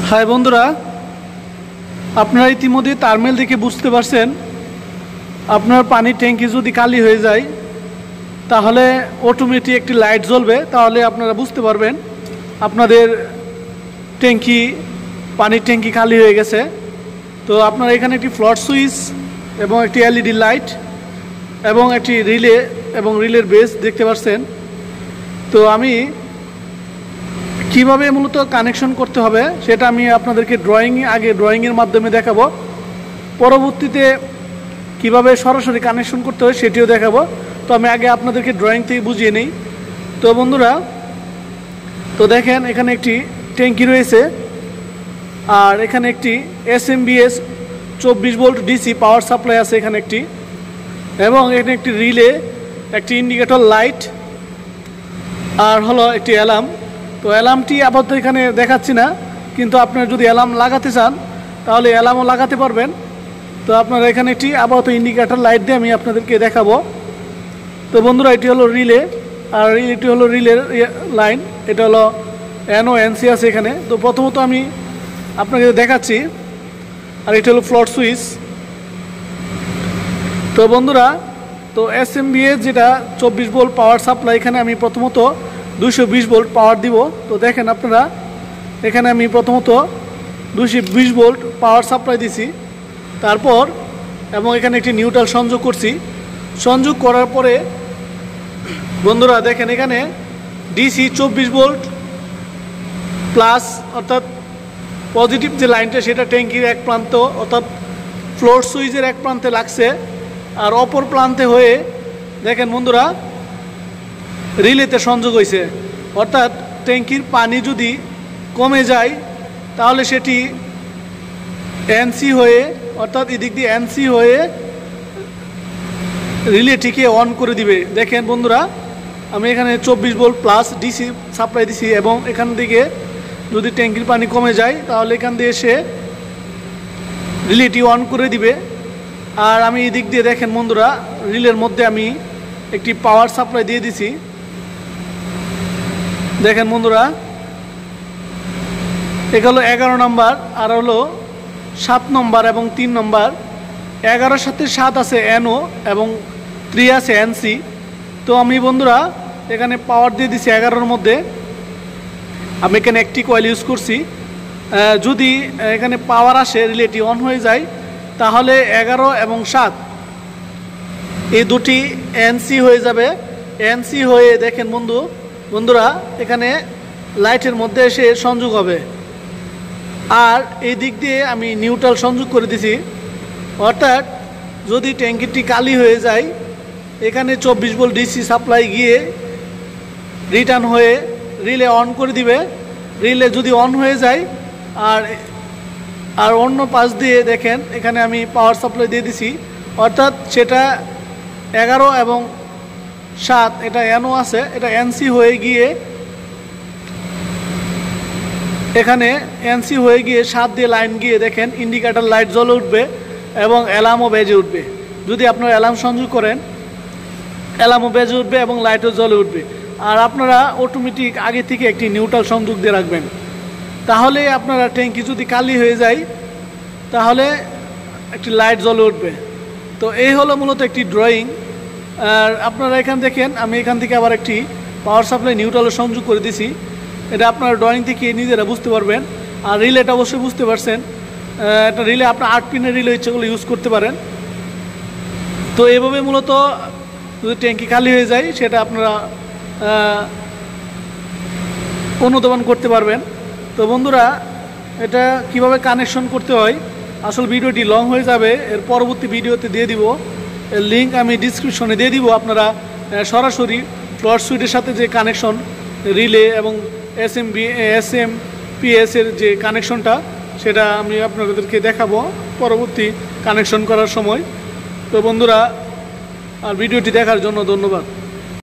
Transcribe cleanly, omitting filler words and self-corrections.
High বন্ধুরা, আপনারা ইতিমধ্যে তারমেল দেখে বুঝতে পারছেন আপনার পানির ট্যাঙ্কি যদি খালি হয়ে যায় তাহলে অটোমেটিক একটি লাইট জ্বলবে। তাহলে আপনারা বুঝতে পারবেন আপনাদের পানির ট্যাঙ্কি খালি হয়ে গেছে। তো আপনারা এখানে একটি ফ্লট সুইচ এবং একটি এলইডি লাইট এবং একটি রিলে এবং রিলের বেস দেখতে পাচ্ছেন। তো আমি কিভাবে মূলত কানেকশন করতে হবে সেটা আমি আপনাদেরকে ড্রয়িংয়ের মাধ্যমে দেখাবো। পরবর্তীতে কিভাবে সরাসরি কানেকশন করতে হয় সেটিও দেখাবো। তো আমি আগে আপনাদেরকে ড্রয়িং থেকে বুঝিয়ে নিই। তো বন্ধুরা, তো দেখেন এখানে একটি ট্যাঙ্কি রয়েছে আর এখানে একটি SMBS 24 volt DC power supply আছে এখানে একটি, এবং এখানে একটি রিলে, একটি ইন্ডিকেটর লাইট আর হলো একটি অ্যালার্ম। তো অ্যালার্মটি আপাতত এখানে দেখাচ্ছি না, কিন্তু আপনারা যদি অ্যালার্ম লাগাতে চান তাহলে অ্যালার্মও লাগাতে পারবেন। তো আপনারা এখানে একটি আপাতত ইন্ডিকেটর লাইট দিয়ে আমি আপনাদেরকে দেখাবো। তো বন্ধুরা, এটি হলো রিলে আর এটি হলো রিলের লাইন, এটা হলো NONC আছে এখানে। তো প্রথমত আমি আপনাকে দেখাচ্ছি, আর এটি হলো ফ্লট সুইচ। তো বন্ধুরা, তো SMBS যেটা 24 ভোল্ট পাওয়ার সাপ্লাই, এখানে আমি প্রথমত 220 ভোল্ট পাওয়ার দিব। তো দেখেন আপনারা, এখানে আমি প্রথমত 220 ভোল্ট পাওয়ার সাপ্লাই দিছি, তারপর এবং এখানে একটি নিউট্রাল সংযোগ করছি। সংযোগ করার পরে বন্ধুরা দেখেন এখানে ডিসি 24 ভোল্ট প্লাস, অর্থাৎ পজিটিভ যে লাইনটা সেটা ট্যাঙ্কির এক প্রান্ত অর্থাৎ ফ্লোর সুইচের এক প্রান্তে লাগছে, আর অপর প্রান্তে হয়ে দেখেন বন্ধুরা রিলেতে সংযোগ হয়েছে। অর্থাৎ ট্যাঙ্কির পানি যদি কমে যায় তাহলে সেটি NC হয়ে, অর্থাৎ এদিক দিয়ে NC হয়ে রিলেটিকে অন করে দিবে। দেখেন বন্ধুরা, আমি এখানে 24 ভোল্ট প্লাস ডিসি সাপ্লাই দিছি, এবং এখান থেকে যদি ট্যাঙ্কির পানি কমে যায় তাহলে এখান দিয়ে এসে রিলেটি অন করে দিবে। আর আমি এদিক দিয়ে দেখেন বন্ধুরা, রিলের মধ্যে আমি একটি পাওয়ার সাপ্লাই দিয়ে দিছি। দেখেন বন্ধুরা, এগুলো 11 নম্বর আর হলো 7 নম্বর এবং 3 নম্বর। 11-এর সাথে 7 আছে NO এবং 3 আছে NC। তো আমি বন্ধুরা এখানে পাওয়ার দিয়ে দিছি 11-এর মধ্যে। আমি এখানে একটি কয়েল ইউজ করছি। যদি এখানে পাওয়ার আসে, রিলেটি অন হয়ে যায়, তাহলে 11 এবং 7 এই দুটি NC হয়ে যাবে। NC হয়ে দেখেন বন্ধুরা এখানে লাইটের মধ্যে এসে সংযোগ হবে। আর এই দিক দিয়ে আমি নিউট্রাল সংযোগ করে দিছি। অর্থাৎ যদি ট্যাঙ্কিটি খালি হয়ে যায়, এখানে 24 ভোল্ট ডিসি সাপ্লাই গিয়ে রিটার্ন হয়ে রিলে অন করে দিবে। রিলে যদি অন হয়ে যায় আর অন্য পাশ দিয়ে দেখেন এখানে আমি পাওয়ার সাপ্লাই দিয়ে দিছি, অর্থাৎ সেটা 11 এবং 7 এটা NO আছে, এটা NC হয়ে গিয়ে এখানে NC হয়ে গিয়ে 7 দিয়ে লাইন গিয়ে দেখেন ইন্ডিকেটর লাইট জ্বলে উঠবে এবং অ্যালার্মও বেজে উঠবে। যদি আপনারা অ্যালার্ম সংযোগ করেন, অ্যালার্মও বেজে উঠবে এবং লাইটও জ্বলে উঠবে। আর আপনারা অটোমেটিক আগে থেকে একটি নিউট্রাল সংযোগ দিয়ে রাখবেন, তাহলে আপনারা ট্যাঙ্কি যদি খালি হয়ে যায় তাহলে একটি লাইট জ্বলে উঠবে। তো এই হলো মূলত একটি ড্রয়িং। আর আপনারা এখান দেখেন আমি এখান থেকে আবার একটি পাওয়ার সাপ্লাই নিউট্রালের সংযোগ করে দিছি। এটা আপনারা ড্রয়িং থেকে নিজেরা বুঝতে পারবেন। আর রিলেটা অবশ্যই বুঝতে পারছেন, একটা রিলে আপনার 8 পিনের রিলে ইচ্ছেগুলো ইউজ করতে পারেন। তো এভাবে মূলত যদি ট্যাঙ্কি খালি হয়ে যায় সেটা আপনারা অনুধাবন করতে পারবেন। তো বন্ধুরা, এটা কিভাবে কানেকশন করতে হয়, আসল ভিডিওটি লং হয়ে যাবে, এর পরবর্তী ভিডিওতে দিয়ে দিব। এর লিঙ্ক আমি ডিসক্রিপশনে দিয়ে দিব। আপনারা সরাসরি ফ্লট সুইচের সাথে যে কানেকশন, রিলে এবং SMPS এর যে কানেকশনটা, সেটা আমি আপনাদেরকে দেখাবো পরবর্তী কানেকশন করার সময়। তো বন্ধুরা, আর ভিডিওটি দেখার জন্য ধন্যবাদ।